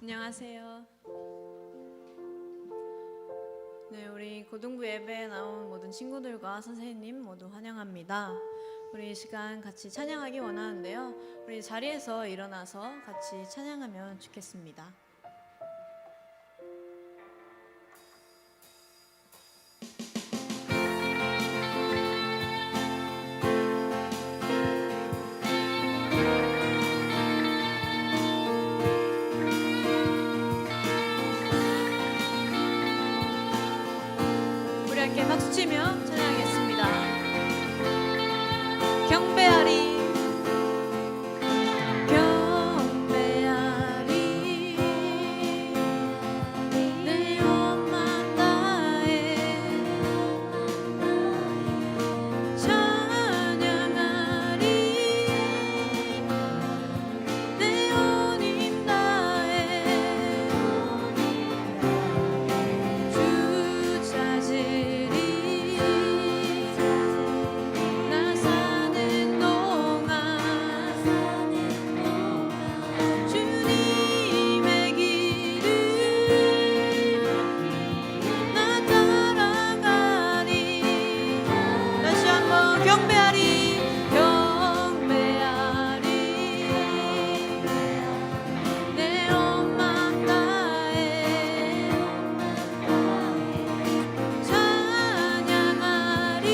안녕하세요. 네, 우리 고등부 예배에 나온 모든 친구들과 선생님 모두 환영합니다. 우리 이 시간 같이 찬양하기 원하는데요. 우리 자리에서 일어나서 같이 찬양하면 좋겠습니다. 우리 함께 박수 치며 찬양하겠습니다. 경배하리 내 영혼 다해 찬양하리 내 온 힘 다해 주 찾으리 나 사는 동안 주님의 길을 나 따라가리. 다시 한번 경배하리 내 온 맘 다해 찬양하리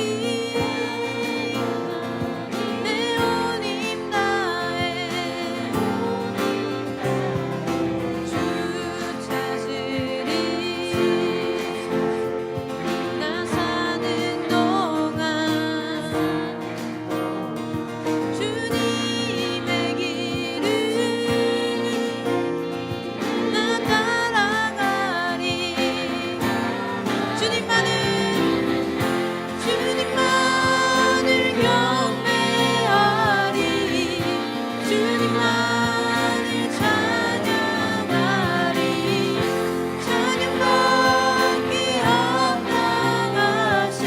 내 온 힘 다해 주 찾으리 나 사는 동안 주님의 길을 나 따라가리. 주님만을 경배하리 주님만을 찬양하리 찬양받기 합당하신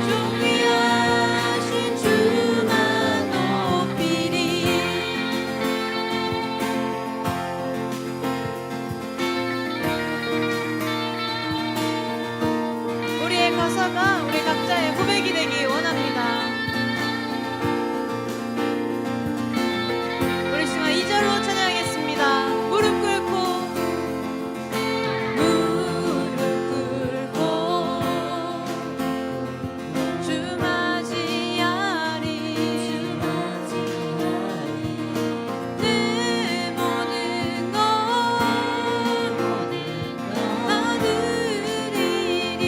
존귀하신 주만 높이리. 우리의 가사가 우리 각자의 고백이 되기 원합니다. 우리 시간 2절로 찬양하겠습니다. 무릎 꿇고 주 맞이하리 내 모든 것 다 드리리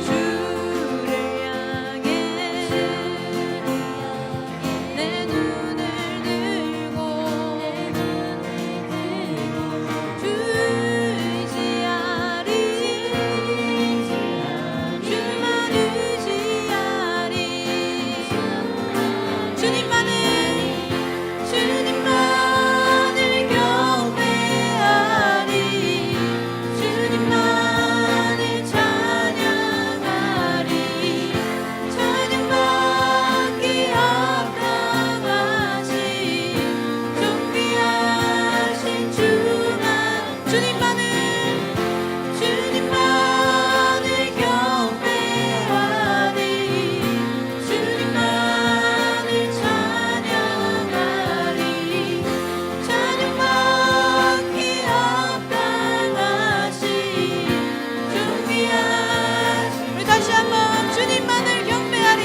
주를 향해 내 눈을 들고 주 의지하리 주만 의지하리 주님만을 경배하리 주님만을 찬양하리 찬양받기 합당하신 존귀하신 주만 주님만을 경배하리 주님만을 찬양하리 찬양받기 합당하신 존귀하신 우리 다시 한번 주님만을 경배하리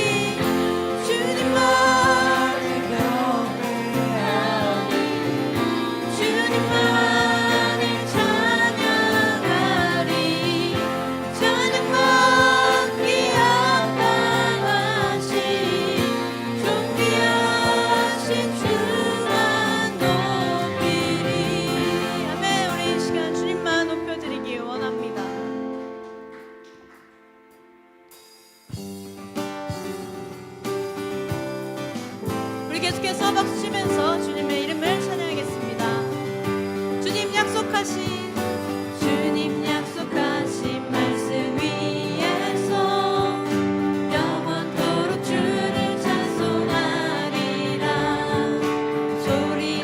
주님만을 찬양하리 찬양받기 합당하신 존귀하신 주만 높이리. 아멘. 우리 이 시간 주님만 높여드리기 원합니다. 우리 계속해서 박수 치면서 주님의 이름을 찬양하겠습니다. 주님 약속하신 말씀 위에서 영원토록 주를 찬송하리라. 소리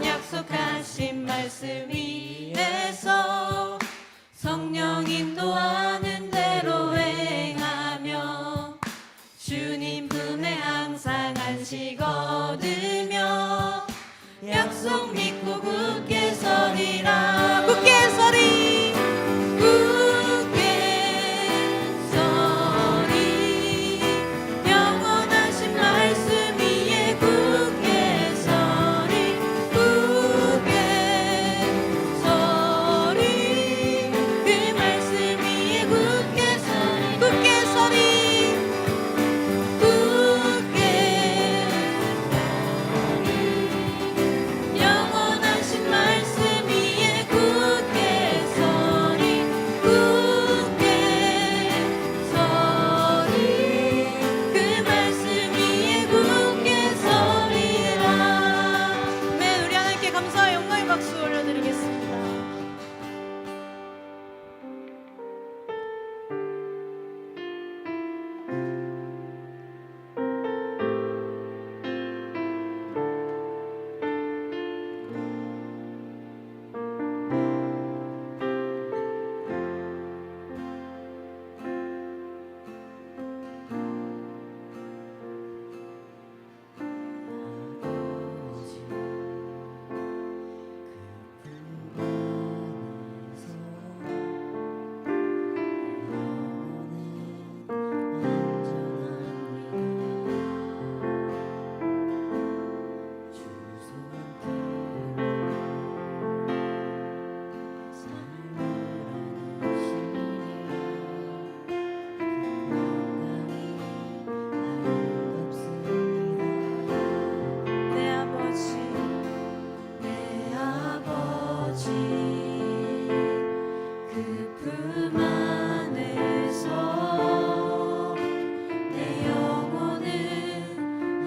약속하신 말씀 위에서 성령 인도하는 대로 행하며 주님 품에 항상 안식 얻으며 약속 믿고 굳게 서리라. 굳게 서리, 굳게 서리. 영원하신 말씀 위에 굳게 서리, 굳게 서리. 그 말씀 위에 굳게 서리, 굳게 서리, 굳게 영원하신 말씀 위에 굳게 서리, 굳게 서리. 그 말씀 위에 굳게 서리라. 아멘. 우리 하나님께 감사와 영광의 박수 올려드리겠습니다. 내 아버지, 내 아버지, 그 품 안에서 내 영혼은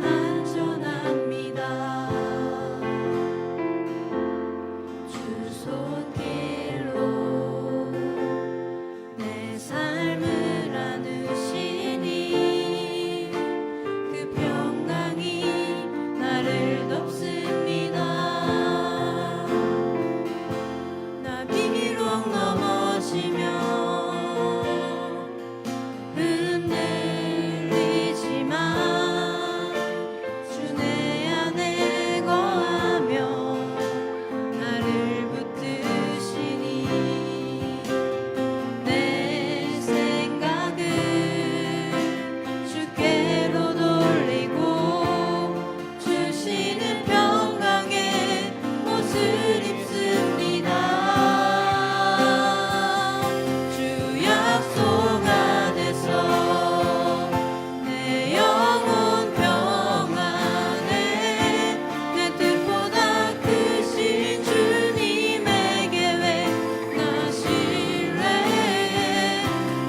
안전합니다. 주 손길로 내 삶을 안으시니 그 평강이 나를 덮습니다. 나 비록 넘어지면 흔들리지만 주 내 안에 거하며 나를 붙드시니 내 생각을 주께로 돌리고 주시는 평강의 옷을 입습니다. 주 약속 안에서 내 영혼 평안해. 내 뜻보다 크신 주님의 계획 나 신뢰해.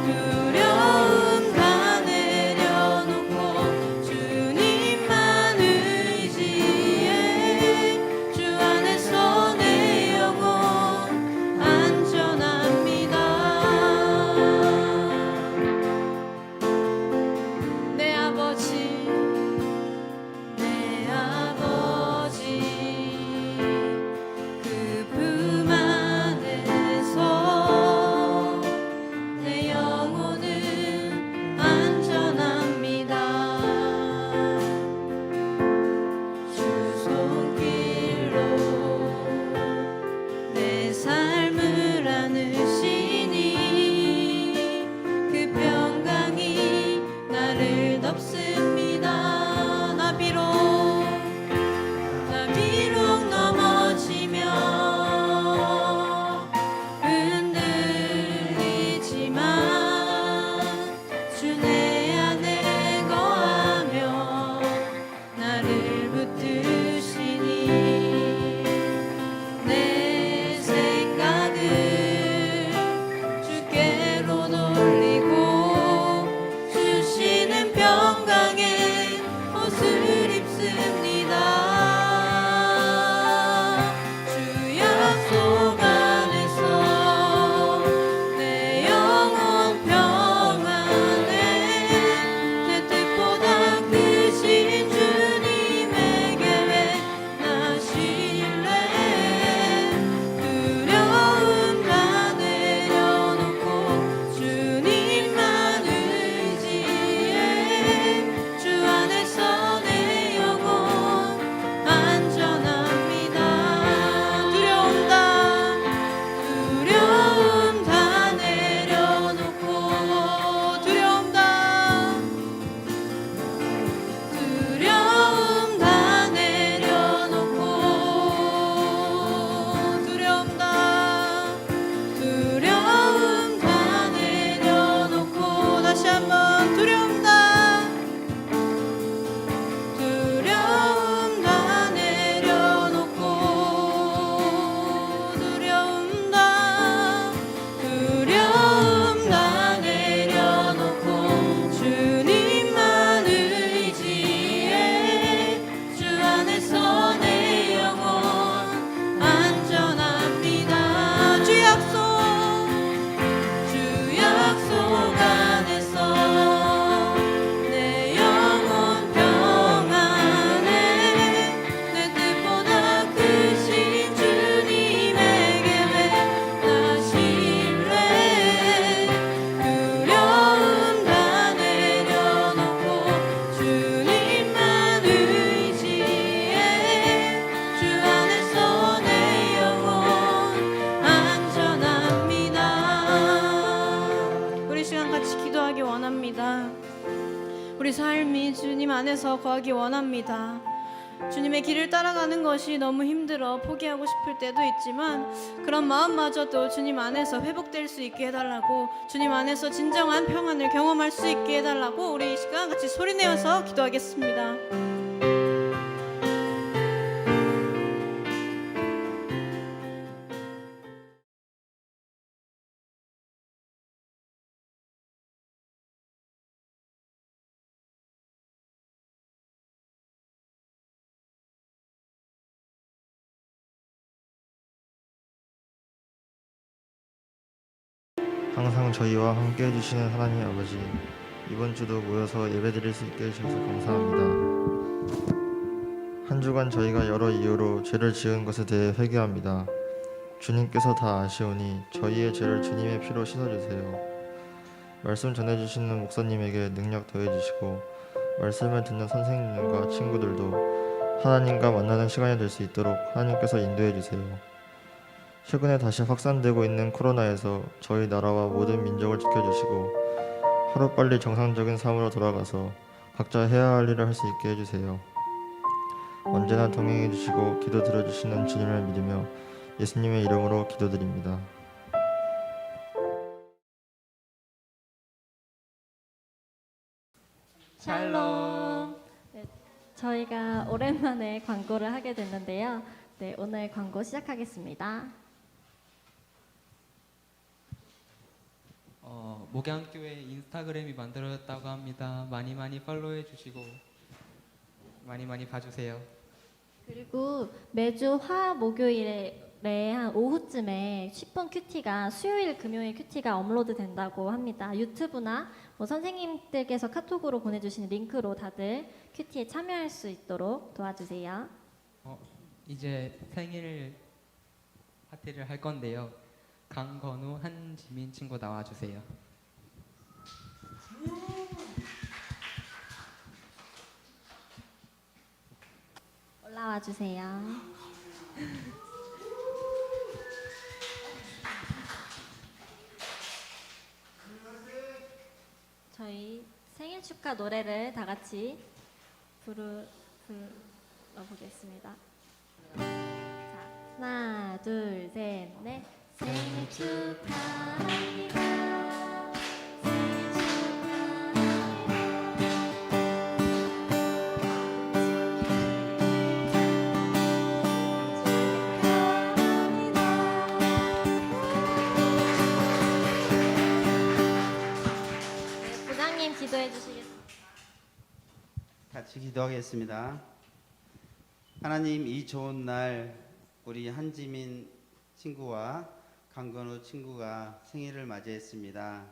두려움 다 내려놓고 주님만 의지해. 주 안에서 내 영혼 안전합니다. 내 아버지, 내 아버지, 그 품 안에서 내 영혼은 안전합니다. 주 손길로 내 삶을 안으시니 그 평강이 나를 덮습니다. 나 비록 넘어지면 흔들리지만 주 내 안에 거하며 나를 붙드시니 내 생각을 주께로 돌리고 주시는 평강의 옷을 입습니다. 안에서 거하기 원합니다. 주님의 길을 따라가는 것이 너무 힘들어 포기하고 싶을 때도 있지만 그런 마음마저도 주님 안에서 회복될 수 있게 해달라고, 주님 안에서 진정한 평안을 경험할 수 있게 해달라고 우리 이 시간 같이 소리내어서 기도하겠습니다. 항상 저희와 함께 해주시는 하나님 아버지, 이번 주도 모여서 예배드릴 수 있게 해주셔서 감사합니다. 한 주간 저희가 여러 이유로 죄를 지은 것에 대해 회개합니다. 주님께서 다 아시오니 저희의 죄를 주님의 피로 씻어주세요. 말씀 전해주시는 목사님에게 능력 더해주시고 말씀을 듣는 선생님과 친구들도 하나님과 만나는 시간이 될 수 있도록 하나님께서 인도해주세요. 최근에 다시 확산되고 있는 코로나에서 저희 나라와 모든 민족을 지켜주시고 하루빨리 정상적인 삶으로 돌아가서 각자 해야 할 일을 할 수 있게 해주세요. 언제나 동행해 주시고 기도 들어주시는 주님을 믿으며 예수님의 이름으로 기도드립니다. 샬롬. 네, 저희가 오랜만에 광고를 하게 됐는데요. 네, 오늘 광고 시작하겠습니다. 목양교회 인스타그램이 만들어졌다고 합니다. 많이 팔로우해 주시고 많이 봐주세요. 그리고 매주 화 목요일에 한 오후쯤에 10분 큐티가 수요일 금요일 큐티가 업로드 된다고 합니다. 유튜브나 뭐 선생님들께서 카톡으로 보내주신 링크로 다들 큐티에 참여할 수 있도록 도와주세요. 이제 생일 파티를 할 건데요. 강건우, 한지민 친구 나와주세요. 올라와 주세요. 저희 생일 축하 노래를 다 같이 불러보겠습니다. 자, 하나, 둘, 셋, 넷. 생일 축하합니다. 생일 네, 부장님 기도해 주시겠습니다. 같이 기도하겠습니다. 하나님, 이 좋은 날 우리 한지민 친구와 강건우 친구가 생일을 맞이했습니다.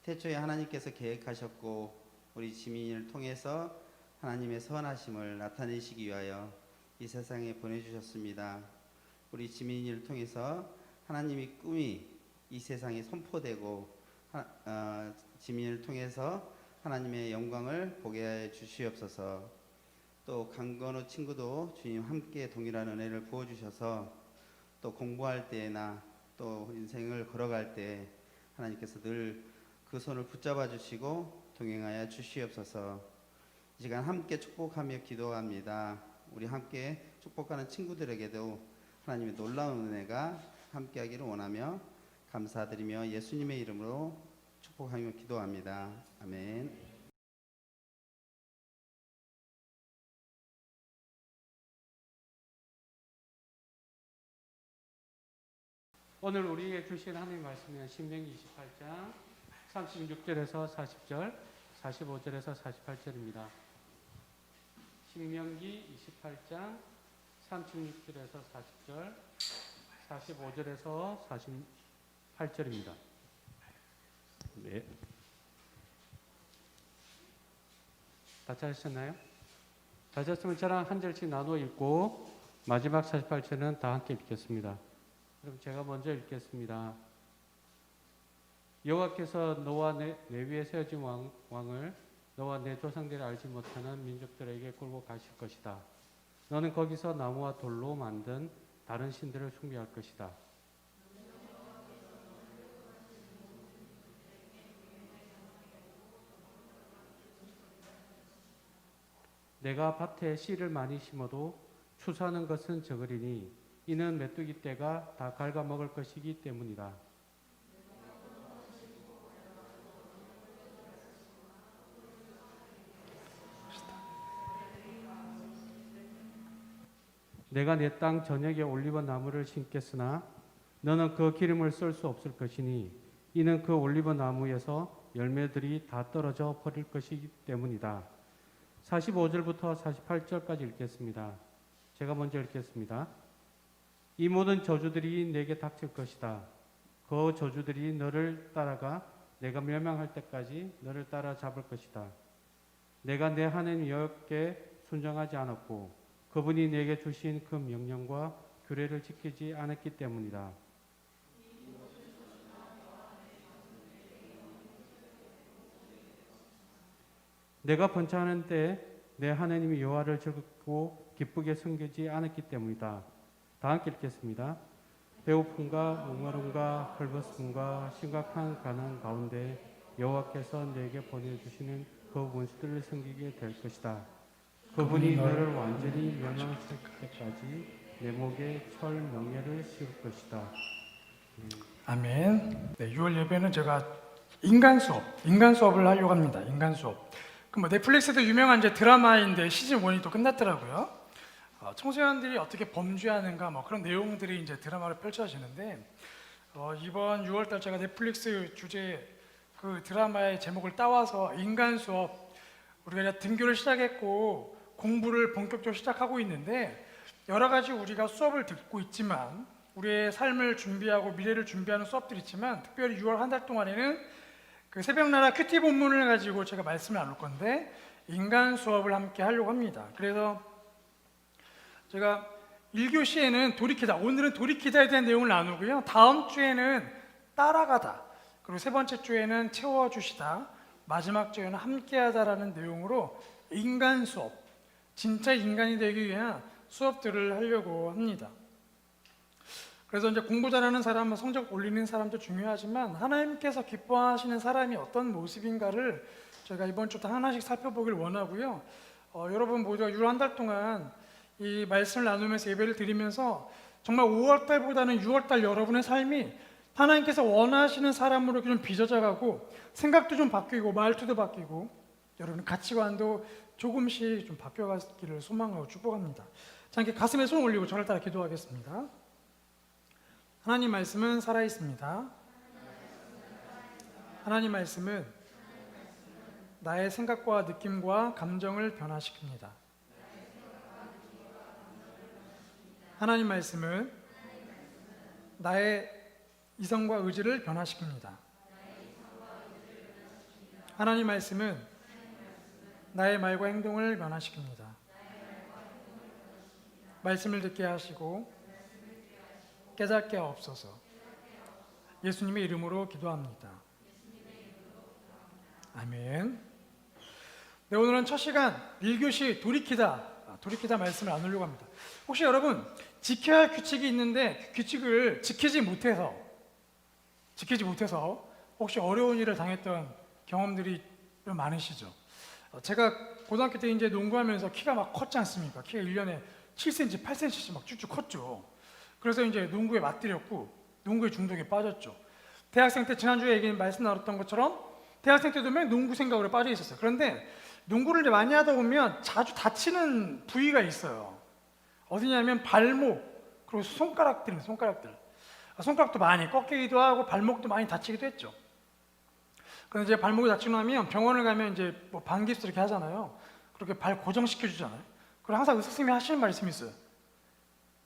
태초에 하나님께서 계획하셨고 우리 지민이를 통해서 하나님의 선하심을 나타내시기 위하여 이 세상에 보내주셨습니다. 우리 지민이를 통해서 하나님의 꿈이 이 세상에 선포되고 지민이를 통해서 하나님의 영광을 보게 해 주시옵소서. 또 강건우 친구도 주님 함께 동일한 은혜를 부어주셔서 또 공부할 때나 또 인생을 걸어갈 때 하나님께서 늘 그 손을 붙잡아 주시고 동행하여 주시옵소서. 이 시간 함께 축복하며 기도합니다. 우리 함께 축복하는 친구들에게도 하나님의 놀라운 은혜가 함께하기를 원하며 감사드리며 예수님의 이름으로 축복하며 기도합니다. 아멘. 오늘 우리에게 주신 하나님의 말씀은 신명기 28장 36절에서 40절, 45절에서 48절입니다. 신명기 28장 36절에서 40절, 45절에서 48절입니다. 네. 다 찾으셨나요? 찾으셨으면 저랑 한 절씩 나누어 읽고 마지막 48절은 다 함께 읽겠습니다. 그럼 제가 먼저 읽겠습니다. 여호와께서 너와 내 위에 세워진 왕을 너와 내 조상들이 알지 못하는 민족들에게 끌고 가실 것이다. 너는 거기서 나무와 돌로 만든 다른 신들을 숭배할 것이다. 내가 밭에 씨를 많이 심어도 추수하는 것은 적으리니 이는 메뚜기 떼가 다 갉아먹을 것이기 때문이다. 내가 내 땅 전역에 올리브 나무를 심겠으나 너는 그 기름을 쓸 수 없을 것이니 이는 그 올리브 나무에서 열매들이 다 떨어져 버릴 것이기 때문이다. 45절부터 48절까지 읽겠습니다. 제가 먼저 읽겠습니다. 이 모든 저주들이 내게 닥칠 것이다. 그 저주들이 너를 따라가 내가 멸망할 때까지 너를 따라잡을 것이다. 내가 내 하나님 여호와께 순종하지 않았고 그분이 내게 주신 그 명령과 규례를 지키지 않았기 때문이다. 내가 번창하는 때 내 하나님 여호와를 즐겁고 기쁘게 섬기지 않았기 때문이다. 다 함께 읽겠습니다. 배고픔과 목마름과 헐벗음과 심각한 가난 가운데 여호와께서 내게 보내주시는 그 원수들을 섬기게 될 것이다. 그분이 너를 완전히 멸망시킬 때까지 내 목에 철 명예를 씌울 것이다. 아멘. 네, 6월 예배는 제가 인간 수업을 하려고 합니다. 인간 수업. 뭐 넷플릭스도 유명한 이제 드라마인데 시즌 1이 또 끝났더라고요. 청소년들이 어떻게 범죄하는가 뭐 그런 내용들이 이제 드라마로 펼쳐지는데 이번 6월달 제가 넷플릭스 주제 그 드라마의 제목을 따와서 인간 수업 우리가 이제 등교를 시작했고 공부를 본격적으로 시작하고 있는데 여러 가지 우리가 수업을 듣고 있지만 우리의 삶을 준비하고 미래를 준비하는 수업들이 있지만 특별히 6월 한 달 동안에는 그 새벽나라 큐티 본문을 가지고 제가 말씀을 나눌 건데 인간 수업을 함께 하려고 합니다. 그래서 제가 1교시에는 돌이키다, 오늘은 돌이키다에 대한 내용을 나누고요. 다음 주에는 따라가다, 그리고 세 번째 주에는 채워주시다, 마지막 주에는 함께하다라는 내용으로 인간 수업, 진짜 인간이 되기 위한 수업들을 하려고 합니다. 그래서 이제 공부 잘하는 사람, 성적 올리는 사람도 중요하지만 하나님께서 기뻐하시는 사람이 어떤 모습인가를 제가 이번 주부터 하나씩 살펴보길 원하고요. 여러분 모두가 6월 한 달 동안 이 말씀을 나누면서 예배를 드리면서 정말 5월달보다는 6월달 여러분의 삶이 하나님께서 원하시는 사람으로 좀 빚어져가고 생각도 좀 바뀌고 말투도 바뀌고 여러분의 가치관도 조금씩 좀 바뀌어가기를 소망하고 축복합니다. 자, 이렇게 가슴에 손 올리고 저를 따라 기도하겠습니다. 하나님 말씀은 살아있습니다. 하나님 말씀은 나의 생각과 느낌과 감정을 변화시킵니다. 하나님 말씀은 나의 이성과 의지를 변화시킵니다. 하나님 말씀은 나의 말과 행동을 변화시킵니다. 말씀을 듣게 하시고 깨닫게 하옵소서. 예수님의 이름으로 기도합니다. 아멘. 네, 오늘은 첫 시간 1교시 돌이키다 말씀을 나누려고 합니다. 혹시 여러분 지켜야 할 규칙이 있는데 규칙을 지키지 못해서 혹시 어려운 일을 당했던 경험들이 좀 많으시죠? 제가 고등학교 때 이제 농구하면서 키가 막 컸지 않습니까? 키가 1년에 7cm, 8cm씩 막 쭉쭉 컸죠. 그래서 이제 농구에 맞들였고 농구의 중독에 빠졌죠. 대학생 때 지난주에 말씀 나눴던 것처럼 대학생 때도 맨 농구 생각으로 빠져 있었어요. 그런데 농구를 이제 많이 하다 보면 자주 다치는 부위가 있어요. 어디냐면 발목, 그리고 손가락들. 손가락도 많이 꺾이기도 하고 발목도 많이 다치기도 했죠. 그런데 이제 발목이 다치고 나면 병원을 가면 이제 뭐 반깁스 이렇게 하잖아요. 그렇게 발 고정시켜 주잖아요. 그리고 항상 의사 선생님이 하시는 말씀이 있어요.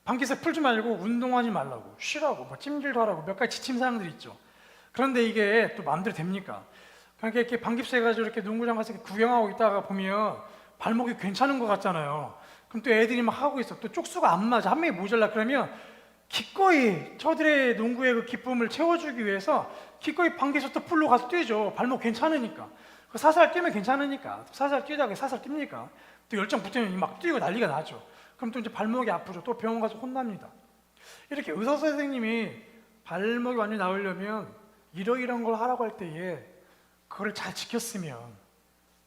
반깁스 풀지 말고 운동하지 말라고, 쉬라고, 뭐 찜질도 하라고 몇 가지 지침 사항들이 있죠. 그런데 이게 또 마음대로 됩니까? 그러니까 이렇게 반깁스 해가지고 이렇게 농구장 가서 이렇게 구경하고 있다가 보면 발목이 괜찮은 것 같잖아요. 그럼 또 애들이 막 하고 있어. 또 쪽수가 안 맞아. 한 명이 모자라. 그러면 기꺼이 저들의 농구의 그 기쁨을 채워주기 위해서 기꺼이 반깁스 또 풀로 가서 뛰죠. 발목 괜찮으니까. 사살 뛰면 괜찮으니까. 사살 뛰다가 사살 뜁니까? 또 열정 붙으면 막 뛰고 난리가 나죠. 그럼 또 이제 발목이 아프죠. 또 병원 가서 혼납니다. 이렇게 의사 선생님이 발목이 완전히 나으려면 이러이러한 걸 하라고 할 때에 그걸 잘 지켰으면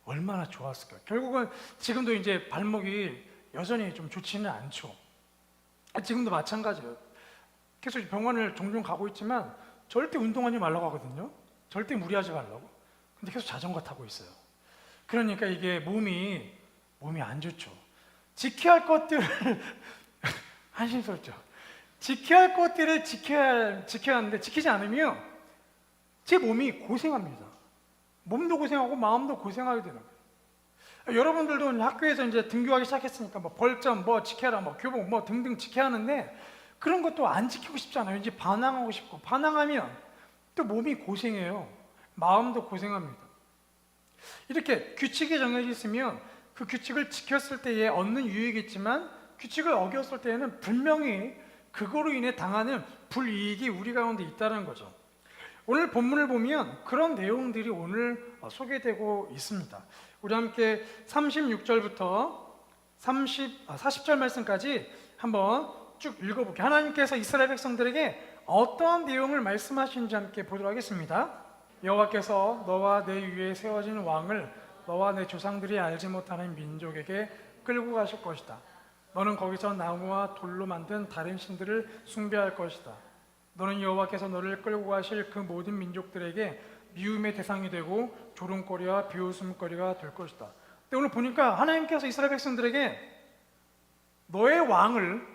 얼마나 좋았을까요? 결국은 지금도 이제 발목이 여전히 좀 좋지는 않죠. 지금도 마찬가지예요. 계속 병원을 종종 가고 있지만 절대 운동하지 말라고 하거든요. 절대 무리하지 말라고. 근데 계속 자전거 타고 있어요. 그러니까 이게 몸이 안 좋죠. 지켜야 할 것들을 한심스럽죠. 지켜야 할 것들을 지켜야 하는데 지키지 않으면 제 몸이 고생합니다. 몸도 고생하고 마음도 고생하게 되는 거예요. 여러분들도 학교에서 이제 등교하기 시작했으니까 뭐 벌점 뭐 지켜라, 뭐 교복 뭐 등등 지켜야 하는데 그런 것도 안 지키고 싶잖아요. 이제 반항하고 싶고 반항하면 또 몸이 고생해요. 마음도 고생합니다. 이렇게 규칙이 정해져 있으면 그 규칙을 지켰을 때에 얻는 유익이 있지만 규칙을 어겼을 때에는 분명히 그거로 인해 당하는 불이익이 우리 가운데 있다는 거죠. 오늘 본문을 보면 그런 내용들이 오늘 소개되고 있습니다. 우리 함께 36절부터 40절 말씀까지 한번 쭉 읽어볼게요. 하나님께서 이스라엘 백성들에게 어떠한 내용을 말씀하시는지 함께 보도록 하겠습니다. 여호와께서 너와 내 위에 세워진 왕을 너와 내 조상들이 알지 못하는 민족에게 끌고 가실 것이다. 너는 거기서 나무와 돌로 만든 다른 신들을 숭배할 것이다. 너는 여호와께서 너를 끌고 가실 그 모든 민족들에게 미움의 대상이 되고 조롱거리와 비웃음거리가 될 것이다. 근데 오늘 보니까 하나님께서 이스라엘 백성들에게 너의 왕을,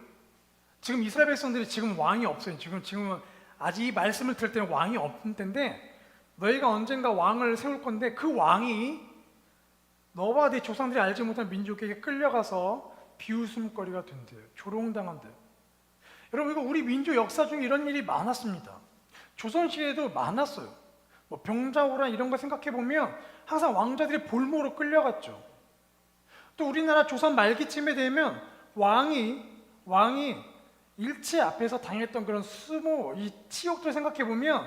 지금 이스라엘 백성들이 지금 왕이 없어요. 지금은 아직 이 말씀을 들을 때는 왕이 없는 때인데 너희가 언젠가 왕을 세울 건데 그 왕이 너와 네 조상들이 알지 못한 민족에게 끌려가서 비웃음거리가 된대요. 조롱당한대요. 여러분, 이거 우리 민족 역사 중에 이런 일이 많았습니다. 조선시대에도 많았어요. 뭐 병자호란 이런 거 생각해 보면 항상 왕자들이 볼모로 끌려갔죠. 또 우리나라 조선 말기쯤에 되면 왕이 일제 앞에서 당했던 그런 수모, 이 치욕들 생각해 보면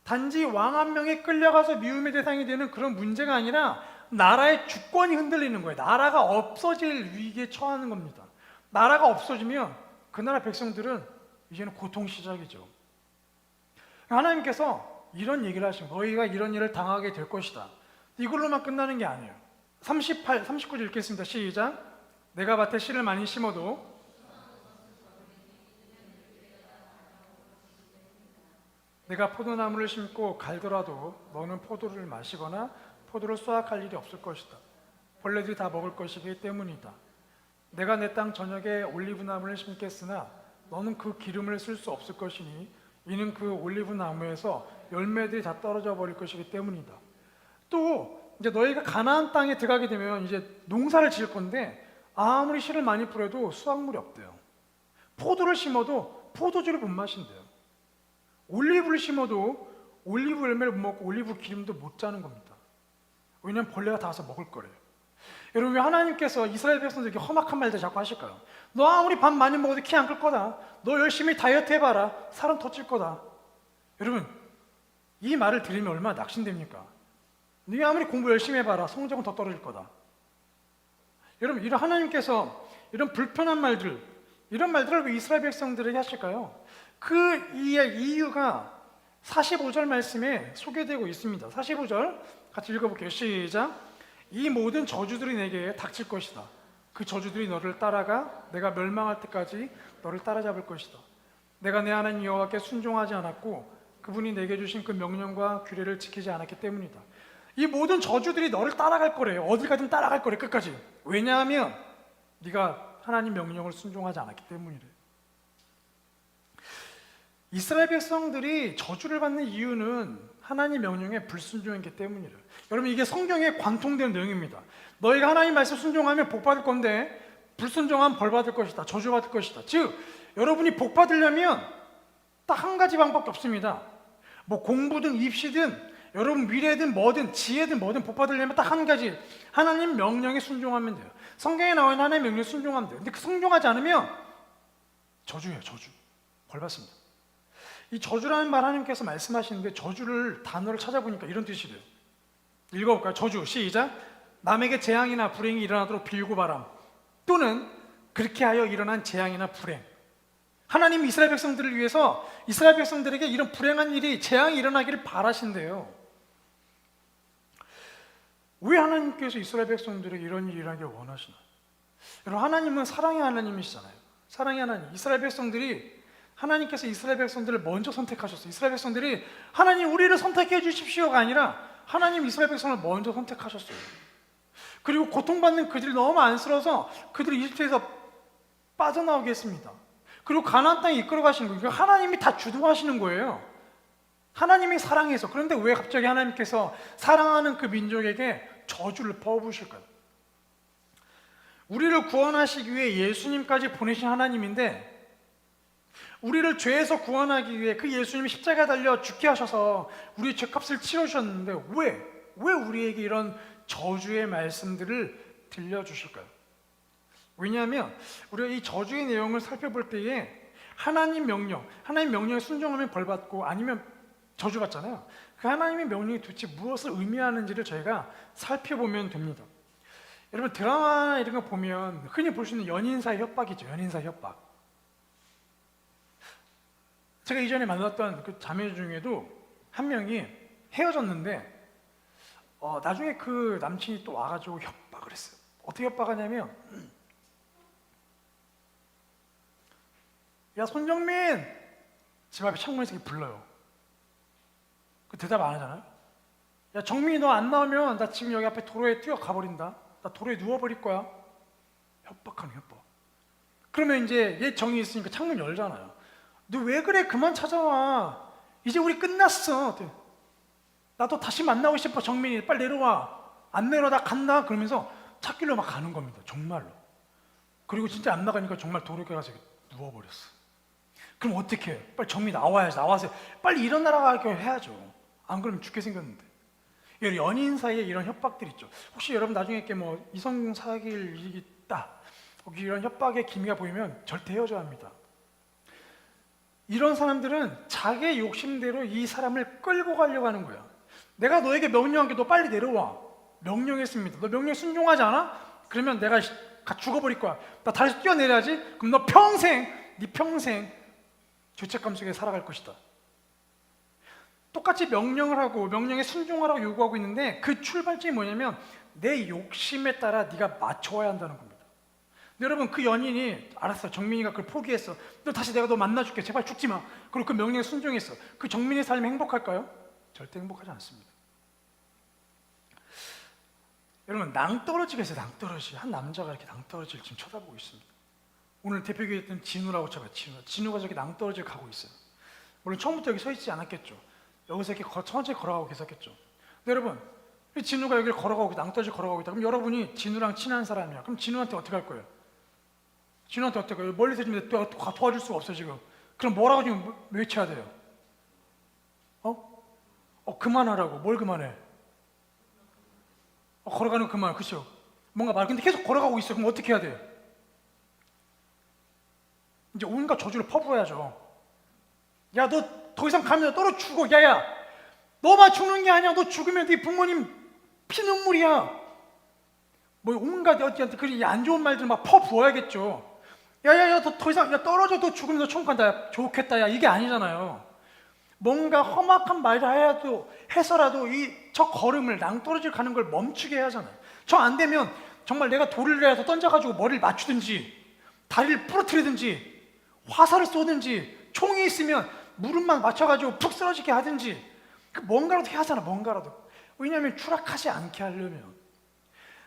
단지 왕 한 명이 끌려가서 미움의 대상이 되는 그런 문제가 아니라 나라의 주권이 흔들리는 거예요. 나라가 없어질 위기에 처하는 겁니다. 나라가 없어지면 그 나라 백성들은 이제는 고통 시작이죠. 하나님께서 이런 얘기를 하신 거예요. 너희가 이런 일을 당하게 될 것이다. 이걸로만 끝나는 게 아니에요. 39절 읽겠습니다. 시작. 내가 밭에 씨를 많이 심어도 내가 포도나무를 심고 갈더라도 너는 포도를 마시거나 포도를 수확할 일이 없을 것이다. 벌레들이 다 먹을 것이기 때문이다. 내가 내 땅 전역에 올리브나무를 심겠으나 너는 그 기름을 쓸 수 없을 것이니 이는 그 올리브나무에서 열매들이 다 떨어져 버릴 것이기 때문이다. 또 이제 너희가 가나안 땅에 들어가게 되면 이제 농사를 지을 건데 아무리 씨를 많이 뿌려도 수확물이 없대요. 포도를 심어도 포도주를 못 마신대요. 올리브를 심어도 올리브 열매를 못 먹고 올리브 기름도 못 짜는 겁니다. 왜냐하면 벌레가 다 와서 먹을 거래요. 여러분, 왜 하나님께서 이스라엘 백성들에게 험악한 말들 자꾸 하실까요? 너 아무리 밥 많이 먹어도 키 안 클 거다. 너 열심히 다이어트 해봐라. 살은 더 찔 거다. 여러분, 이 말을 들으면 얼마나 낙심됩니까? 네가 아무리 공부 열심히 해봐라. 성적은 더 떨어질 거다. 여러분, 이런 하나님께서 이런 불편한 말들, 이런 말들을 왜 이스라엘 백성들에게 하실까요? 그 이유가 45절 말씀에 소개되고 있습니다. 45절 같이 읽어볼게요. 시작. 이 모든 저주들이 내게 닥칠 것이다. 그 저주들이 너를 따라가 내가 멸망할 때까지 너를 따라잡을 것이다. 내가 내 하나님 여호와께 순종하지 않았고 그분이 내게 주신 그 명령과 규례를 지키지 않았기 때문이다. 이 모든 저주들이 너를 따라갈 거래요. 어딜 가든 따라갈 거래, 끝까지. 왜냐하면 네가 하나님 명령을 순종하지 않았기 때문이래. 이스라엘 백성들이 저주를 받는 이유는 하나님 명령에 불순종했기 때문이래요. 여러분, 이게 성경에 관통된 내용입니다. 너희가 하나님 말씀 순종하면 복 받을 건데 불순종하면 벌 받을 것이다. 저주 받을 것이다. 즉, 여러분이 복 받으려면 딱 한 가지 방법밖에 없습니다. 뭐 공부든 입시든 여러분 미래든 뭐든 지혜든 뭐든 복 받으려면 딱 한 가지, 하나님 명령에 순종하면 돼요. 성경에 나와 있는 하나님 명령에 순종하면 돼요. 근데 그 순종하지 않으면 저주예요. 저주. 벌 받습니다. 이 저주라는 말 하나님께서 말씀하시는데 저주를 단어를 찾아보니까 이런 뜻이래요. 읽어볼까요? 저주 시작. 남에게 재앙이나 불행이 일어나도록 빌고 바람, 또는 그렇게 하여 일어난 재앙이나 불행. 하나님 이스라엘 백성들을 위해서 이스라엘 백성들에게 이런 불행한 일이, 재앙이 일어나기를 바라신대요. 왜 하나님께서 이스라엘 백성들에게 이런 일을 하길 원하시나? 여러분, 하나님은 사랑의 하나님이시잖아요. 사랑의 하나님. 이스라엘 백성들이 하나님께서 이스라엘 백성들을 먼저 선택하셨어요. 이스라엘 백성들이 하나님 우리를 선택해 주십시오가 아니라 하나님 이스라엘 백성을 먼저 선택하셨어요. 그리고 고통받는 그들이 너무 안쓰러워서 그들이 이집트에서 빠져나오게 했습니다. 그리고 가나안 땅에 이끌어 가시는 거예요. 그러니까 하나님이 다 주도하시는 거예요. 하나님이 사랑해서. 그런데 왜 갑자기 하나님께서 사랑하는 그 민족에게 저주를 퍼부으실까요? 우리를 구원하시기 위해 예수님까지 보내신 하나님인데 우리를 죄에서 구원하기 위해 그 예수님이 십자가에 달려 죽게 하셔서 우리의 죄값을 치러주셨는데 왜 우리에게 이런 저주의 말씀들을 들려주실까요? 왜냐하면 우리가 이 저주의 내용을 살펴볼 때에 하나님 명령에 순종하면 벌받고 아니면 저주받잖아요. 그 하나님의 명령이 도대체 무엇을 의미하는지를 저희가 살펴보면 됩니다. 여러분, 드라마 이런 거 보면 흔히 볼 수 있는 연인 사이 협박이죠. 연인 사이 협박. 제가 이전에 만났던 그 자매 중에도 한 명이 헤어졌는데 나중에 그 남친이 또 와가지고 협박을 했어요. 어떻게 협박하냐면 야 손정민! 집 앞에 창문에서 이렇게 불러요. 그 대답 안 하잖아요. 야 정민이 너 안 나오면 나 지금 여기 앞에 도로에 뛰어 가버린다. 나 도로에 누워버릴 거야. 협박하는 협박. 그러면 이제 얘 정이 있으니까 창문 열잖아요. 너 왜 그래? 그만 찾아와. 이제 우리 끝났어. 나도 다시 만나고 싶어. 정민이 빨리 내려와. 안 내려와 나 간다. 그러면서 찾길로 막 가는 겁니다. 정말로. 그리고 진짜 안 나가니까 정말 도로에 가서 누워버렸어. 그럼 어떻게 해? 빨리 정민이 나와야지. 나와서 빨리 일어나라고 해야죠. 안 그러면 죽게 생겼는데. 연인 사이에 이런 협박들 있죠. 혹시 여러분 나중에 이렇게 뭐 이성 사귈 일이 있다. 혹시 이런 협박의 기미가 보이면 절대 헤어져야 합니다. 이런 사람들은 자기의 욕심대로 이 사람을 끌고 가려고 하는 거야. 내가 너에게 명령한 게 너 빨리 내려와. 명령했습니다. 너 명령 순종하지 않아? 그러면 내가 죽어버릴 거야. 나 다시 뛰어내려야지. 그럼 너 네 평생 죄책감 속에 살아갈 것이다. 똑같이 명령을 하고 명령에 순종하라고 요구하고 있는데 그 출발점이 뭐냐면 내 욕심에 따라 네가 맞춰야 한다는 겁니다. 근데 여러분 그 연인이 알았어. 정민이가 그걸 포기했어. 너 다시 내가 너 만나줄게. 제발 죽지 마. 그리고 그 명령에 순종했어. 그 정민의 삶이 행복할까요? 절대 행복하지 않습니다. 여러분 낭떠러지가 있어요. 낭떠러지. 한 남자가 이렇게 낭떠러지를 지금 쳐다보고 있습니다. 오늘 대표교회 있던 진우라고 쳐봐. 진우가 저기 낭떠러지를 가고 있어요. 물론 처음부터 여기 서 있지 않았겠죠. 여기서 이렇게 천천히 걸어가고 계셨겠죠. 근데 여러분 진우가 여기를 걸어가고 낭떠러지 걸어가고 있다. 그럼 여러분이 진우랑 친한 사람이야. 그럼 진우한테 어떻게 할 거예요? 진우한테 어떻게 할 거예요? 멀리서 지금 도와줄 수가 없어 지금. 그럼 뭐라고 지금 외쳐야 돼요? 그만하라고. 뭘 그만해? 걸어가는 거 그만. 그렇죠? 뭔가 말. 근데 계속 걸어가고 있어. 그럼 어떻게 해야 돼요? 이제 온갖 저주를 퍼부어야죠. 야, 너 더 이상 가면 떨어 죽어. 야야, 너만 죽는 게 아니야. 너 죽으면 네 부모님 피눈물이야. 뭐 온갖 어디한테 그런 안 좋은 말들 막 퍼부어야겠죠. 야야야, 너 더 이상 떨어져. 너 죽으면 너 천국 간다. 야, 좋겠다. 야, 이게 아니잖아요. 뭔가 험악한 말을 해서라도 저 걸음을 낭떠러지를 가는 걸 멈추게 해야 하잖아요. 저 안 되면 정말 내가 돌을 내서 던져가지고 머리를 맞추든지 다리를 부러뜨리든지 화살을 쏘든지 총이 있으면 무릎만 맞춰가지고 푹 쓰러지게 하든지 뭔가라도 해야 하잖아. 뭔가라도. 왜냐하면 추락하지 않게 하려면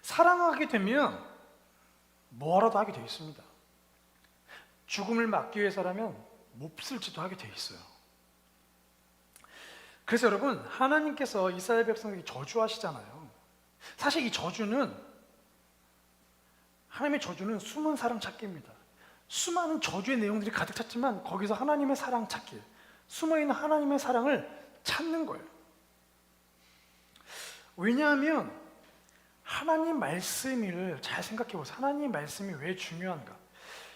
사랑하게 되면 뭐라도 하게 돼 있습니다. 죽음을 막기 위해서라면 몹쓸지도 하게 돼 있어요. 그래서 여러분 하나님께서 이스라엘 백성에게 저주하시잖아요. 사실 이 저주는 하나님의 저주는 숨은 사랑 찾기입니다. 수많은 저주의 내용들이 가득 찼지만 거기서 하나님의 사랑 찾기, 숨어있는 하나님의 사랑을 찾는 거예요. 왜냐하면 하나님 말씀을 잘 생각해 보세요. 하나님 말씀이 왜 중요한가?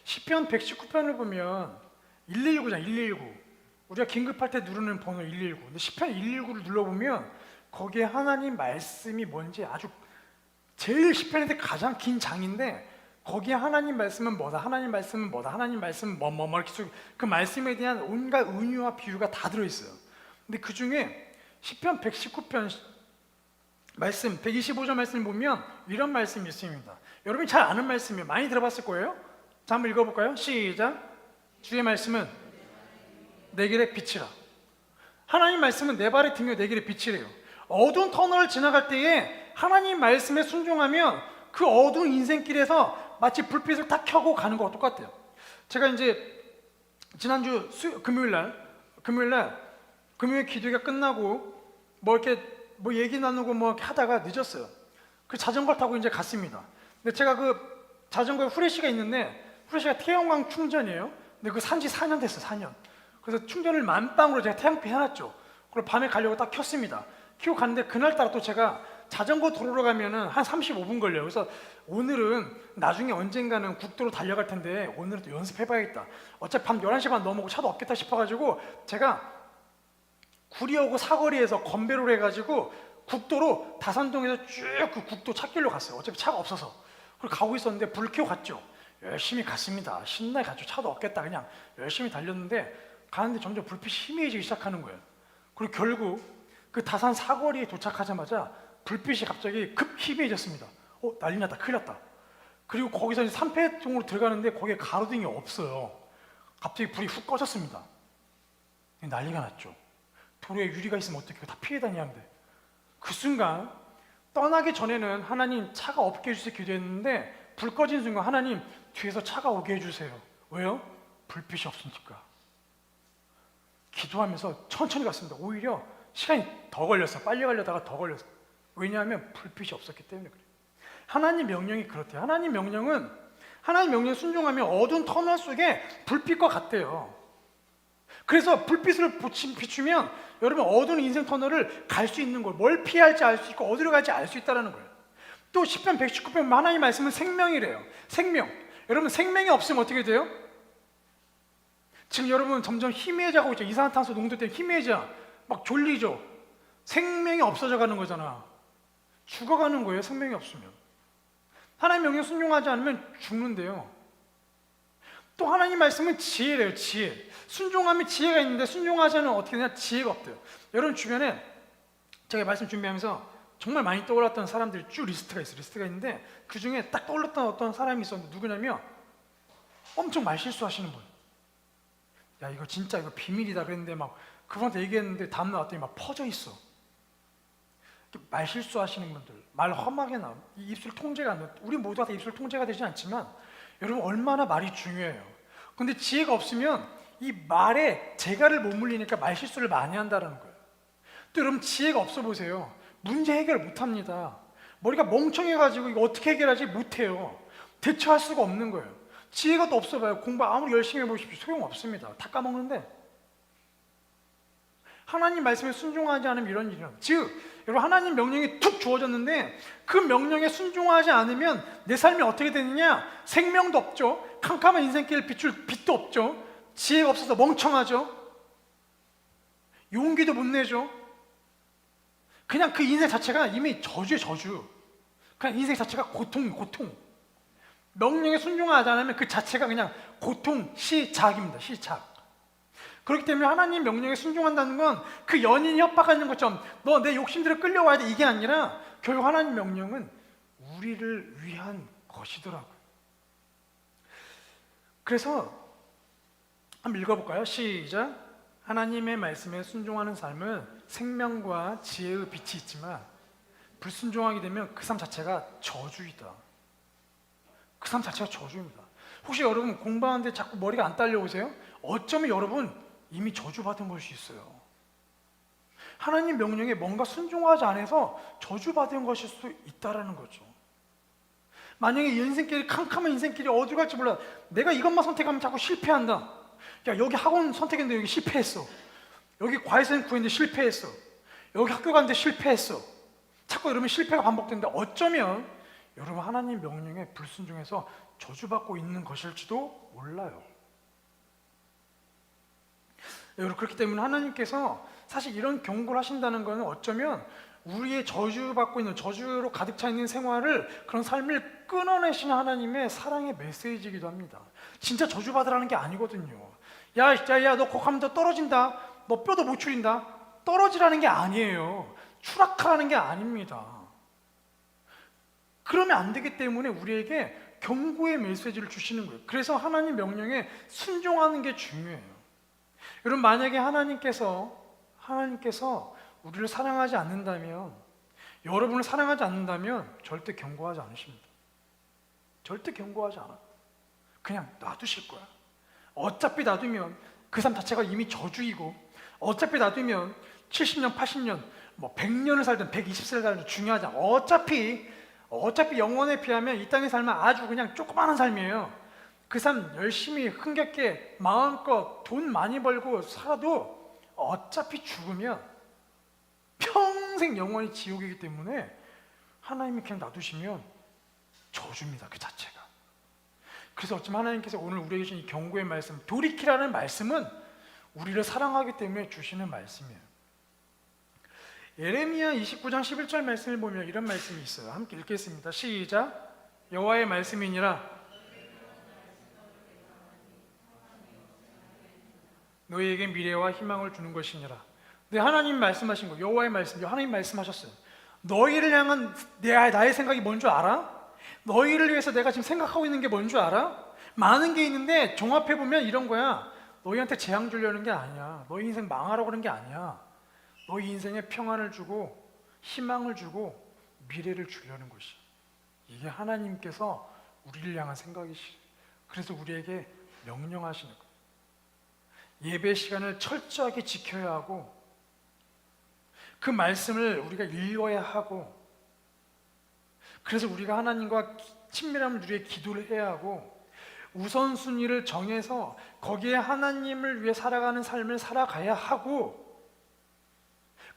시편 119편을 보면 119잖아. 119. 우리가 긴급할 때 누르는 번호 119. 근데 시편 119를 눌러보면 거기에 하나님 말씀이 뭔지 아주 제일 시편인데 가장 긴 장인데 거기에 하나님 말씀은 뭐다, 하나님 말씀은 뭐다, 하나님 말씀은 뭐 이렇게 그 말씀에 대한 온갖 은유와 비유가 다 들어있어요. 근데 그 중에 시편 119편 말씀 125절 말씀 보면 이런 말씀이 있습니다. 여러분이 잘 아는 말씀이에요. 많이 들어봤을 거예요. 자, 한번 읽어볼까요? 시작. 주의 말씀은 내 길의 빛이라. 하나님 말씀은 내 발의 등이요 내 길의 빛이래요. 어두운 터널을 지나갈 때에 하나님 말씀에 순종하면 그 어두운 인생길에서 마치 불빛을 딱 켜고 가는 거와 똑같아요. 제가 이제 지난주 금요일 기도가 끝나고 뭐 얘기 나누고 뭐 하다가 늦었어요. 그 자전거를 타고 이제 갔습니다. 근데 제가 그 자전거에 후레쉬가 있는데 후레쉬가 태양광 충전이에요. 근데 그 산지 4년 됐어요. 4년. 그래서 충전을 만빵으로 제가 태양빛 해놨죠. 그리고 밤에 가려고 딱 켰습니다. 켜고 갔는데 그날따라 또 제가 자전거 도로로 가면은 한 35분 걸려요. 그래서 오늘은 나중에 언젠가는 국도로 달려갈 텐데 오늘은 또 연습해봐야겠다. 어차피 밤 11시 반 넘어고 차도 없겠다 싶어가지고 제가 구리하고 사거리에서 건배로를 해가지고 국도로 다산동에서 쭉 그 국도 찾길로 갔어요. 어차피 차가 없어서. 그리고 가고 있었는데 불 켜고 갔죠. 열심히 갔습니다. 신나게 갔죠. 차도 없겠다. 그냥 열심히 달렸는데 가는데 점점 불빛이 희미해지기 시작하는 거예요. 그리고 결국 그 다산 사거리에 도착하자마자 불빛이 갑자기 급 희미해졌습니다. 난리 났다. 큰일 났다. 그리고 거기서 이제 산패동으로 들어가는데 거기에 가로등이 없어요. 갑자기 불이 훅 꺼졌습니다. 난리가 났죠. 도로에 유리가 있으면 어떻게 다 피해 다니는데. 그 순간 떠나기 전에는 하나님 차가 없게 해주세요 기도했는데 불 꺼진 순간 하나님 뒤에서 차가 오게 해주세요. 왜요? 불빛이 없으니까. 기도하면서 천천히 갔습니다. 오히려 시간이 더 걸렸어. 빨리 가려다가 더 걸렸어. 왜냐하면 불빛이 없었기 때문에 그래요. 하나님 명령이 그렇대요. 하나님 명령에 순종하면 어두운 터널 속에 불빛과 같대요. 그래서 불빛을 비추면 여러분 어두운 인생 터널을 갈 수 있는 거예요. 뭘 피해야 할지 알 수 있고 어디로 갈지 알 수 있다는 거예요. 또 10편 119편 하나님 말씀은 생명이래요. 생명. 여러분 생명이 없으면 어떻게 돼요? 지금 여러분 점점 희미해져가고 있죠. 이산화탄소 농도 때문에 희미해져. 막 졸리죠. 생명이 없어져 가는 거잖아. 죽어가는 거예요. 생명이 없으면. 하나님 명령 순종하지 않으면 죽는데요. 또 하나님 말씀은 지혜래요. 지혜. 순종하면 지혜가 있는데 순종하지 않으면 어떻게 되냐? 지혜가 없대요. 여러분 주변에 제가 말씀 준비하면서 정말 많이 떠올랐던 사람들이 쭉 리스트가 있어요. 리스트가 있는데 그 중에 딱 떠올랐던 어떤 사람이 있었는데 누구냐면 엄청 말실수하시는 분. 야 이거 진짜 이거 비밀이다 그랬는데 막 그분한테 얘기했는데 다음날 왔더니 막 퍼져 있어. 말실수하시는 분들, 말 험하게 나온 입술 통제가 안 돼. 우리 모두가 다 입술 통제가 되지 않지만 여러분 얼마나 말이 중요해요. 근데 지혜가 없으면 이 말에 재갈을 못 물리니까 말실수를 많이 한다는 거예요. 또 여러분 지혜가 없어 보세요. 문제 해결을 못 합니다. 머리가 멍청해가지고 이거 어떻게 해결하지 못해요. 대처할 수가 없는 거예요. 지혜가 또 없어 봐요. 공부 아무리 열심히 해보십시오. 소용없습니다. 다 까먹는데 하나님 말씀에 순종하지 않으면 이런 일이 일어나요. 즉 여러분 하나님 명령이 툭 주어졌는데 그 명령에 순종하지 않으면 내 삶이 어떻게 되느냐? 생명도 없죠. 캄캄한 인생길을 비출 빛도 없죠. 지혜가 없어서 멍청하죠. 용기도 못 내죠. 그냥 그 인생 자체가 이미 저주의 저주. 그냥 인생 자체가 고통. 명령에 순종하지 않으면 그 자체가 그냥 고통, 시작입니다. 시작. 그렇기 때문에 하나님 명령에 순종한다는 건 그 연인이 협박하는 것처럼 너 내 욕심대로 끌려와야 돼 이게 아니라 결국 하나님 명령은 우리를 위한 것이더라고요. 그래서 한번 읽어볼까요? 시작. 하나님의 말씀에 순종하는 삶은 생명과 지혜의 빛이 있지만 불순종하게 되면 그 삶 자체가 저주이다. 그 삶 자체가 저주입니다. 혹시 여러분 공부하는데 자꾸 머리가 안 딸려오세요? 어쩌면 여러분 이미 저주받은 것이 있어요. 하나님 명령에 뭔가 순종하지 않아서 저주받은 것일 수 있다는 거죠. 만약에 인생길이 캄캄한 인생길이 어디로 갈지 몰라. 내가 이것만 선택하면 자꾸 실패한다. 야 여기 학원 선택했는데 여기 실패했어. 여기 과외생 구했는데 실패했어. 여기 학교 갔는데 실패했어. 자꾸 여러분 실패가 반복되는데 어쩌면 여러분 하나님 명령에 불순종해서 저주받고 있는 것일지도 몰라요. 여러분 그렇기 때문에 하나님께서 사실 이런 경고를 하신다는 것은 어쩌면 우리의 저주받고 있는 저주로 가득 차 있는 생활을 그런 삶을 끊어내시는 하나님의 사랑의 메시지이기도 합니다. 진짜 저주받으라는 게 아니거든요. 야 너 곡하면 너 떨어진다. 너 뼈도 못 추린다. 떨어지라는 게 아니에요. 추락하라는 게 아닙니다. 그러면 안 되기 때문에 우리에게 경고의 메시지를 주시는 거예요. 그래서 하나님 명령에 순종하는 게 중요해요. 여러분, 만약에 하나님께서 우리를 사랑하지 않는다면, 여러분을 사랑하지 않는다면 절대 경고하지 않으십니다. 절대 경고하지 않아. 그냥 놔두실 거야. 어차피 놔두면 그 삶 자체가 이미 저주이고, 어차피 놔두면 70년, 80년, 뭐 100년을 살든 120세를 살든 중요하지 않아. 어차피 영원에 비하면 이 땅의 삶은 아주 그냥 조그마한 삶이에요. 그 삶 열심히 흥겹게 마음껏 돈 많이 벌고 살아도 어차피 죽으면 평생 영원히 지옥이기 때문에 하나님이 그냥 놔두시면 저주입니다, 그 자체가. 그래서 어쩌면 하나님께서 오늘 우리에게 주신 이 경고의 말씀, 돌이키라는 말씀은 우리를 사랑하기 때문에 주시는 말씀이에요. 예레미야 29장 11절 말씀을 보면 이런 말씀이 있어요. 함께 읽겠습니다. 시작. 여호와의 말씀이니라. 너희에게 미래와 희망을 주는 것이니라. 네, 하나님 말씀하신 거, 여호와의 말씀, 하나님 말씀하셨어요. 너희를 향한 나의 생각이 뭔 줄 알아? 너희를 위해서 내가 지금 생각하고 있는 게 뭔 줄 알아? 많은 게 있는데 종합해보면 이런 거야. 너희한테 재앙 주려는 게 아니야. 너희 인생 망하라고 그러는 게 아니야. 너희 인생에 평안을 주고 희망을 주고 미래를 주려는 것이야. 이게 하나님께서 우리를 향한 생각이시죠. 그래서 우리에게 명령하시는 거예요. 예배 시간을 철저하게 지켜야 하고, 그 말씀을 우리가 읽어야 하고, 그래서 우리가 하나님과 친밀함을 누리게 기도를 해야 하고, 우선순위를 정해서 거기에 하나님을 위해 살아가는 삶을 살아가야 하고,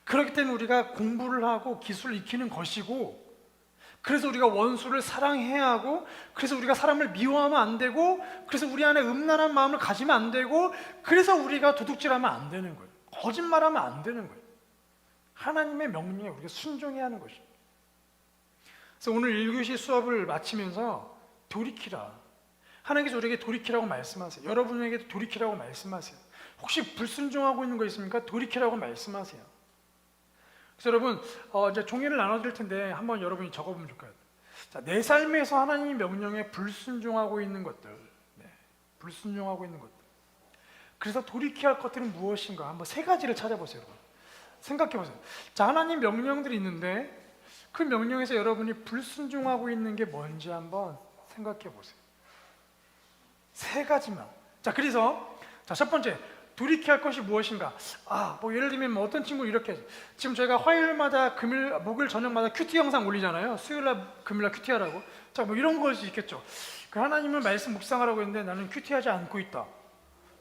그렇기 때문에 우리가 공부를 하고 기술을 익히는 것이고, 그래서 우리가 원수를 사랑해야 하고, 그래서 우리가 사람을 미워하면 안 되고, 그래서 우리 안에 음란한 마음을 가지면 안 되고, 그래서 우리가 도둑질하면 안 되는 거예요. 거짓말하면 안 되는 거예요. 하나님의 명령에 우리가 순종해야 하는 것입니다. 그래서 오늘 1교시 수업을 마치면서 돌이키라. 하나님께서 우리에게 돌이키라고 말씀하세요. 여러분에게도 돌이키라고 말씀하세요. 혹시 불순종하고 있는 거 있습니까? 돌이키라고 말씀하세요. 그래서 여러분, 이제 종이를 나눠드릴 텐데 한번 여러분이 적어보면 좋을 것 같아요. 자, 내 삶에서 하나님의 명령에 불순종하고 있는 것들, 불순종하고 있는 것들. 그래서 돌이켜야 할 것들은 무엇인가? 한번 세 가지를 찾아보세요, 여러분. 생각해보세요. 자, 하나님 명령들이 있는데 그 명령에서 여러분이 불순종하고 있는 게 뭔지 한번 생각해보세요. 세 가지만. 자, 그래서 첫 번째, 돌이켜야 할 것이 무엇인가? 뭐 예를 들면 뭐 어떤 친구 이렇게, 지금 저희가 화요일마다 목요일 저녁마다 큐티 영상 올리잖아요. 수요일날 금요일날 큐티하라고. 자, 뭐 이런 것이 있겠죠. 그 하나님을 말씀 묵상하라고 했는데 나는 큐티하지 않고 있다.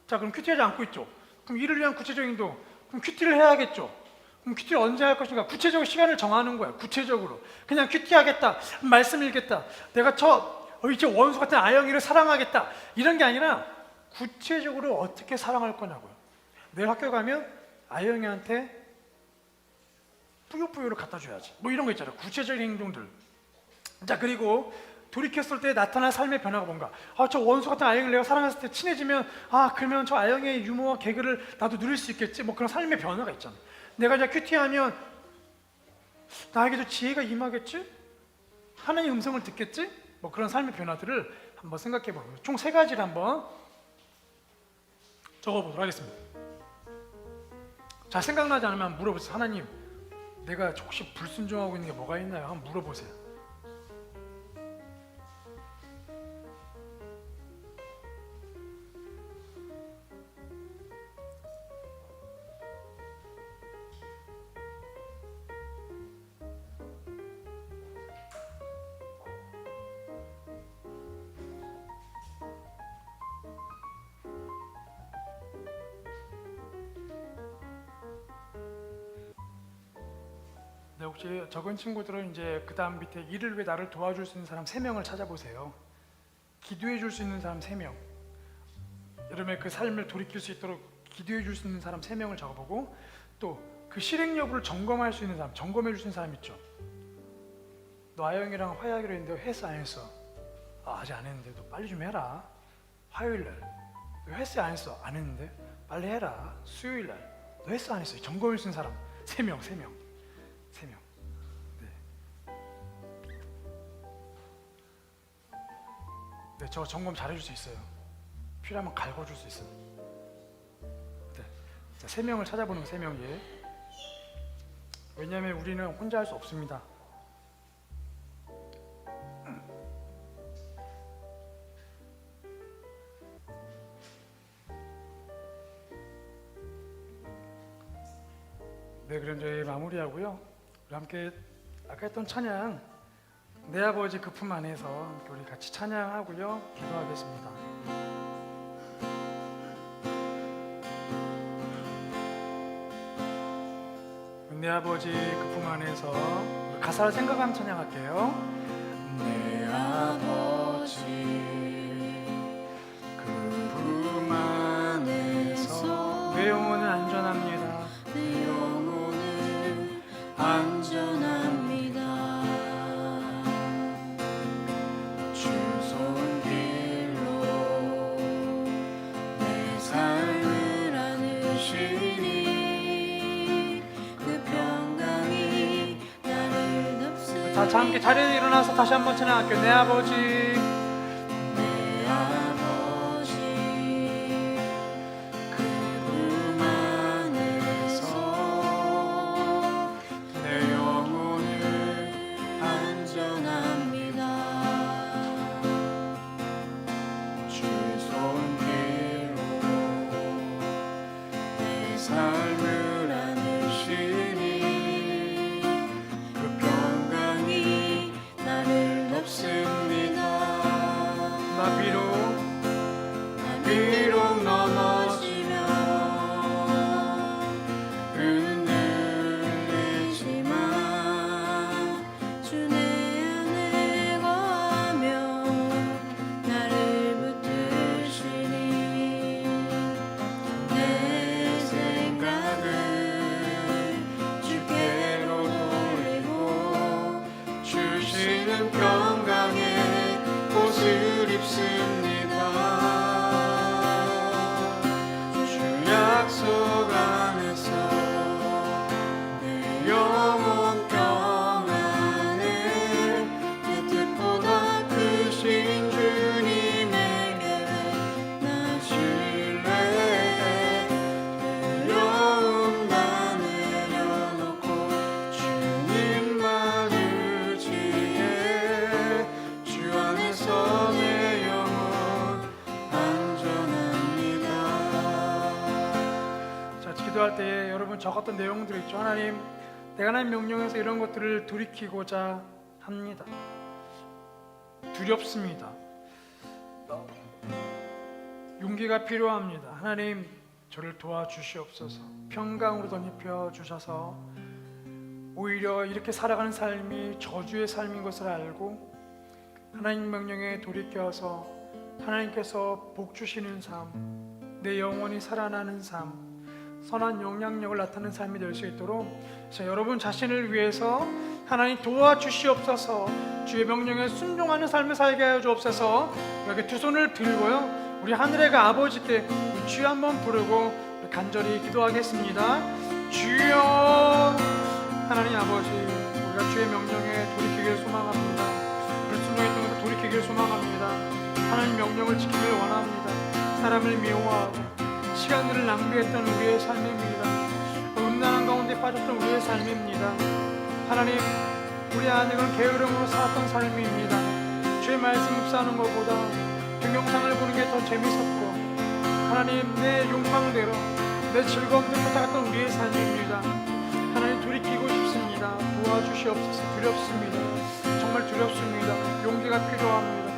자, 그럼 큐티하지 않고 있죠. 그럼 이를 위한 구체적인 행동. 그럼 큐티를 해야겠죠. 그럼 큐티를 언제 할 것인가? 구체적으로 시간을 정하는 거야. 구체적으로. 그냥 큐티하겠다. 말씀 읽겠다. 내가 이제 원수 같은 아영이를 사랑하겠다. 이런 게 아니라 구체적으로 어떻게 사랑할 거냐고요. 내일 학교 가면 아영이한테 뿌요뿌요를 갖다 줘야지. 뭐 이런 거 있잖아요. 구체적인 행동들. 자, 그리고 돌이켰을 때 나타날 삶의 변화가 뭔가? 저 원수 같은 아영이를 내가 사랑했을 때 친해지면 그러면 저 아영이의 유머와 개그를 나도 누릴 수 있겠지. 뭐 그런 삶의 변화가 있잖아요. 내가 이제 큐티하면 나에게도 지혜가 임하겠지? 하나님의 음성을 듣겠지? 뭐 그런 삶의 변화들을 한번 생각해 보세요. 총 세 가지를 한번 적어보도록 하겠습니다. 자, 생각나지 않으면 물어보세요. 하나님, 내가 혹시 불순종하고 있는 게 뭐가 있나요? 한번 물어보세요. 네, 혹시 적은 친구들은 이제 그 다음 밑에 이를 위해 나를 도와줄 수 있는 사람 3명을 찾아보세요. 기도해 줄 수 있는 사람 3명. 여러분의 그 삶을 돌이킬 수 있도록 기도해 줄 수 있는 사람 3명을 적어보고, 또 그 실행 여부를 점검할 수 있는 사람, 점검해 줄 수 있는 사람 있죠. 너 아영이랑 화해하기로 했는데 했어 안 했어? 아직 안 했는데 너 빨리 좀 해라. 화요일날 너 했어 안 했어? 안 했는데 빨리 해라. 수요일날 너 했어 안 했어? 점검해 줄 수 있는 사람 3명. 네. 네, 저 점검 잘해줄 수 있어요. 필요하면 갈궈줄 수 있어요. 네, 자, 3명을 찾아보는 거 3명. 예. 왜냐하면 우리는 혼자 할 수 없습니다. 네, 그럼 저희 마무리하고요. 우리 함께 아까 했던 찬양 내 아버지 그 품 안에서 함께 우리 같이 찬양하고요. 기도하겠습니다. 내 아버지 그 품 안에서 우리 가사를 생각하면 찬양할게요. 내 아버지 그 품 안에서 내 영혼은 안전합니다. 내 영혼은 안전합니다. 주 손길로 내 삶을 안으시니 그 평강이 나를 덮습니다. 다 함께 자리에 일어나서 다시 한번 찬양할게요. 내 아버지 내 아버지 그 품 안에서 내 영혼을 안전합니다. 주 손길로 내 삶을 안으시니 그 평강이 나를 덮습니다. 나 비록 넘어지면 흔들리지만 주 내 안에 거하며 나를 붙드시니 내 생각을 주께로 돌리고 주시는 평강의 옷을 입습니다. 주 약속 안에서 내 영혼 평안에 그 뜻보다 크신 주님에게 나 신뢰해 두려움 다 내려놓고 주님만 의지해 주 안에서 내 영혼 안전합니다. 자, 기도할 때에 여러분 적었던 내용들 있죠. 하나님, 내가 하나님 명령에서 이런 것들을 돌이키고자 합니다. 두렵습니다. 용기가 필요합니다. 하나님, 저를 도와주시옵소서. 평강으로 덧입혀 주셔서 오히려 이렇게 살아가는 삶이 저주의 삶인 것을 알고 하나님 명령에 돌이켜서 하나님께서 복 주시는 삶, 내 영혼이 살아나는 삶, 선한 영향력을 나타내는 삶이 될 수 있도록 여러분 자신을 위해서 하나님 도와주시옵소서. 주의 명령에 순종하는 삶을 살게 하여 주옵소서. 이렇게 두 손을 들고요, 우리 하늘의 그 아버지께 주여 한번 부르고 우리 간절히 기도하겠습니다. 주여, 하나님 아버지, 우리가 주의 명령에 돌이키기를 소망합니다. 우리 순종의 통해서 돌이키기를 소망합니다. 하나님 명령을 지키기를 원합니다. 사람을 미워하고 시간들을 낭비했던 우리의 삶입니다. 음란한 가운데 빠졌던 우리의 삶입니다. 하나님, 우리 안에는 게으름으로 살았던 삶입니다. 주의 말씀 묵상하는 것보다 동영상을 보는 게 더 재밌었고, 하나님, 내 욕망대로 내 즐거움대로 살았던 우리의 삶입니다. 하나님, 돌이키고 싶습니다. 도와주시옵소서. 두렵습니다. 정말 두렵습니다. 용기가 필요합니다.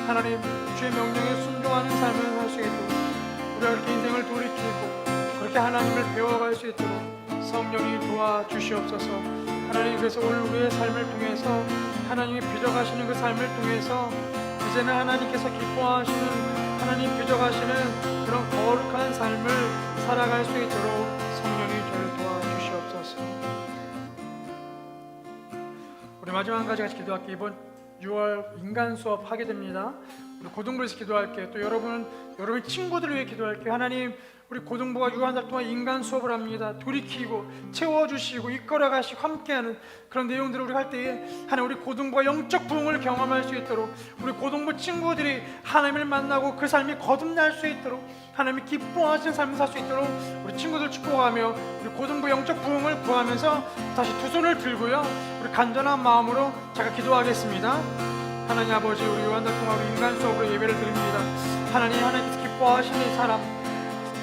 하나님, 주의 명령에 순종하는 삶을 살 수 있도록 우리가 그렇게 인생을 돌이키고 그렇게 하나님을 배워갈 수 있도록 성령이 도와주시옵소서. 하나님, 그래서 오늘 우리의 삶을 통해서 하나님이 빚어가시는 그 삶을 통해서 이제는 하나님께서 기뻐하시는, 하나님 빚어가시는 그런 거룩한 삶을 살아갈 수 있도록 성령이 저를 도와주시옵소서. 우리 마지막 한 가지 같이 기도할게요. 이번 6월 인간 수업 하게 됩니다. 우리 고등부에서 기도할게요. 또 여러분 친구들을 위해 기도할게요. 하나님, 우리 고등부가 유한 달 동안 인간 수업을 합니다. 돌이키고 채워주시고 이끌어 가시고 함께하는 그런 내용들을 우리가 할 때에 하나님 우리 고등부가 영적 부흥을 경험할 수 있도록 우리 고등부 친구들이 하나님을 만나고 그 삶이 거듭날 수 있도록 하나님이 기뻐하시는 삶을 살 수 있도록 우리 친구들 축복하며 우리 고등부 영적 부흥을 구하면서 다시 두 손을 들고요, 우리 간절한 마음으로 제가 기도하겠습니다. 하나님 아버지, 우리 요한 달 동안 우리 인간 수업으로 예배를 드립니다. 하나님께서 기뻐하시는 사람,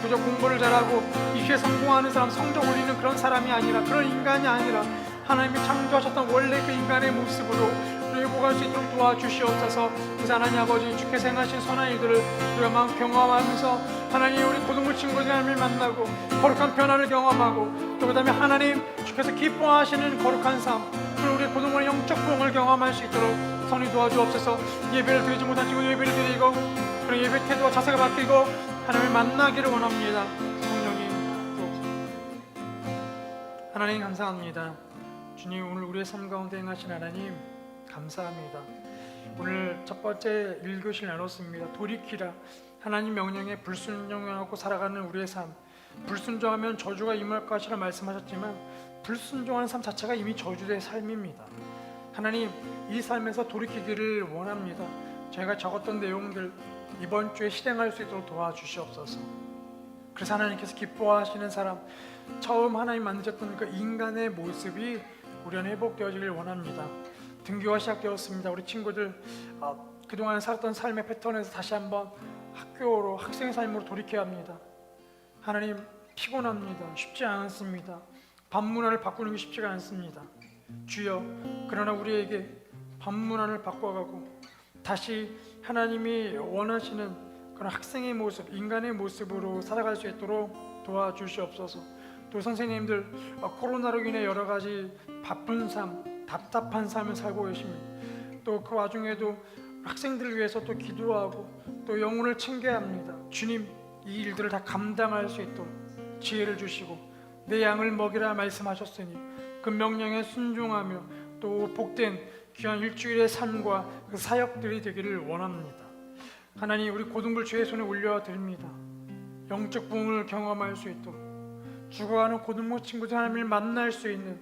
그저 공부를 잘하고 입시에 성공하는 사람, 성적 올리는 그런 사람이 아니라, 그런 인간이 아니라 하나님이 창조하셨던 원래 그 인간의 모습으로 회복할 수 있도록 도와주시옵소서. 그래서 하나님 아버지, 주께서 행하신 선한 일들을 우리가 마음 경험하면서 하나님 우리 고등부 친구들 하나님을 만나고 거룩한 변화를 경험하고, 또 그 다음에 하나님 주께서 기뻐하시는 거룩한 삶, 그리고 우리 고등부의 영적 부흥을 경험할 수 있도록 선이 도와주옵소서. 예배를 드리지 못한 친구들 예배를 드리고, 그런 예배 태도와 자세가 바뀌고 하나님을 만나기를 원합니다. 성령님, 하나님 감사합니다. 주님, 오늘 우리의 삶 가운데 행하신 하나님 감사합니다. 오늘 첫 번째 1교시를 나눴습니다. 돌이키라. 하나님 명령에 불순종하고 살아가는 우리의 삶, 불순종하면 저주가 임할 것이라 말씀하셨지만 불순종하는 삶 자체가 이미 저주된 삶입니다. 하나님, 이 삶에서 돌이키기를 원합니다. 저희가 적었던 내용들 이번 주에 실행할 수 있도록 도와주시옵소서. 그래서 하나님께서 기뻐하시는 사람, 처음 하나님 만드셨던 그 인간의 모습이 우리 안에 회복되어지길 원합니다. 등교가 시작되었습니다. 우리 친구들 그동안 살았던 삶의 패턴에서 다시 한번 학교로, 학생 삶으로 돌이켜야 합니다. 하나님, 피곤합니다. 쉽지 않습니다. 밥 문화를 바꾸는 게 쉽지가 않습니다. 주여, 그러나 우리에게 밥 문화를 바꿔가고 다시 하나님이 원하시는 그런 학생의 모습, 인간의 모습으로 살아갈 수 있도록 도와주시옵소서. 또 선생님들 코로나로 인해 여러 가지 바쁜 삶, 답답한 삶을 살고 계십니다. 또 그 와중에도 학생들을 위해서 또 기도하고 또 영혼을 챙겨야 합니다. 주님, 이 일들을 다 감당할 수 있도록 지혜를 주시고, 내 양을 먹이라 말씀하셨으니 그 명령에 순종하며 또 복된 귀한 일주일의 삶과 그 사역들이 되기를 원합니다. 하나님, 우리 고등부를 주의 손에 올려드립니다. 영적 부흥을 경험할 수 있도록, 죽어가는 고등부 친구들 하나님을 만날 수 있는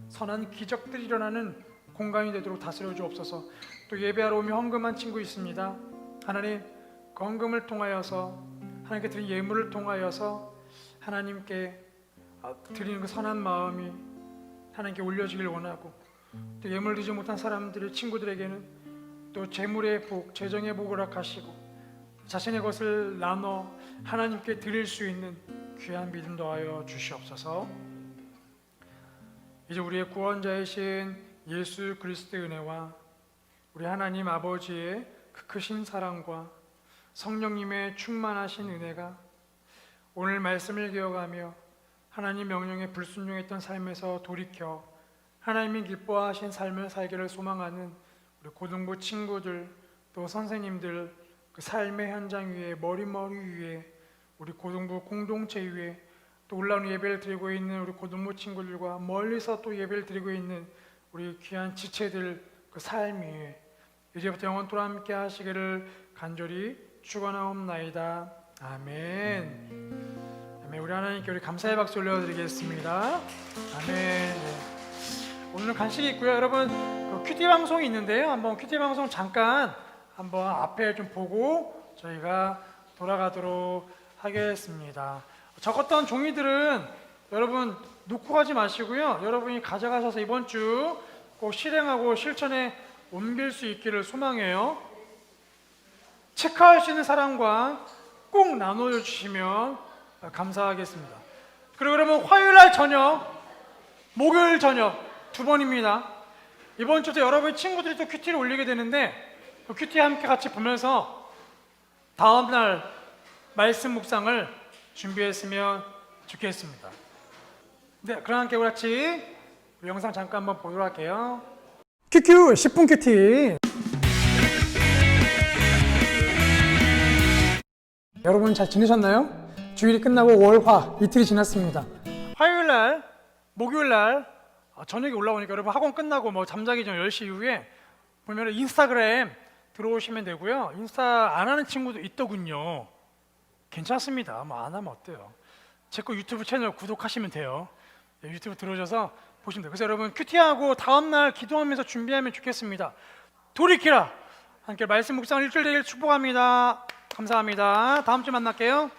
선한 기적들이 일어나는 공간이 되도록 다스려 주옵소서. 또 예배하러 오며 헌금한 친구 있습니다. 하나님, 그 헌금을 통하여서, 하나님께 드린 예물을 통하여서 하나님께 드리는 그 선한 마음이 하나님께 올려지길 원하고, 또 예물 드리지 못한 사람들의 친구들에게는 또 재물의 복, 재정의 복을 허락하시고 자신의 것을 나눠 하나님께 드릴 수 있는 귀한 믿음 더하여 주시옵소서. 이제 우리의 구원자이신 예수 그리스도의 은혜와 우리 하나님 아버지의 그 크신 사랑과 성령님의 충만하신 은혜가 오늘 말씀을 기억하며 하나님 명령에 불순종했던 삶에서 돌이켜 하나님이 기뻐하신 삶을 살기를 소망하는 우리 고등부 친구들, 또 선생님들, 그 삶의 현장 위에, 머리머리 위에, 우리 고등부 공동체 위에, 또 올라오는 예배를 드리고 있는 우리 고등부 친구들과 멀리서 또 예배를 드리고 있는 우리 귀한 지체들 그 삶 위에 이제부터 영원토록 함께 하시기를 간절히 축원하옵나이다. 아멘. 아멘. 우리 하나님께 우리 감사의 박수 올려드리겠습니다. 아멘. 네. 오늘 간식이 있고요. 여러분, 그 큐티 방송이 있는데요. 한번 큐티 방송 잠깐 한번 앞에 좀 보고 저희가 돌아가도록 하겠습니다. 적었던 종이들은 여러분 놓고 가지 마시고요. 여러분이 가져가셔서 이번 주 꼭 실행하고 실천에 옮길 수 있기를 소망해요. 체크할 수 있는 사람과 꼭 나눠주시면 감사하겠습니다. 그리고 여러분, 화요일날 저녁, 목요일 저녁 두 번입니다. 이번 주도 여러분의 친구들이 또 큐티를 올리게 되는데 그 큐티 함께 같이 보면서 다음날 말씀 묵상을 준비했으면 좋겠습니다. 네, 그럼 함께 우리 같이 영상 잠깐 한번 보도록 할게요. 큐큐 10분 큐티. 여러분 잘 지내셨나요? 주일이 끝나고 월화 이틀이 지났습니다. 화요일날, 목요일날 저녁에 올라오니까 여러분 학원 끝나고 뭐 잠자기 전 10시 이후에 보면 인스타그램 들어오시면 되고요. 인스타 안 하는 친구도 있더군요. 괜찮습니다. 뭐 안 하면 어때요? 제 거 유튜브 채널 구독하시면 돼요. 네, 유튜브 들어오셔서 보시면 돼요. 그래서 여러분 큐티하고 다음날 기도하면서 준비하면 좋겠습니다. 돌이키라. 함께 말씀 묵상 일주일 되길 축복합니다. 감사합니다. 다음 주에 만날게요.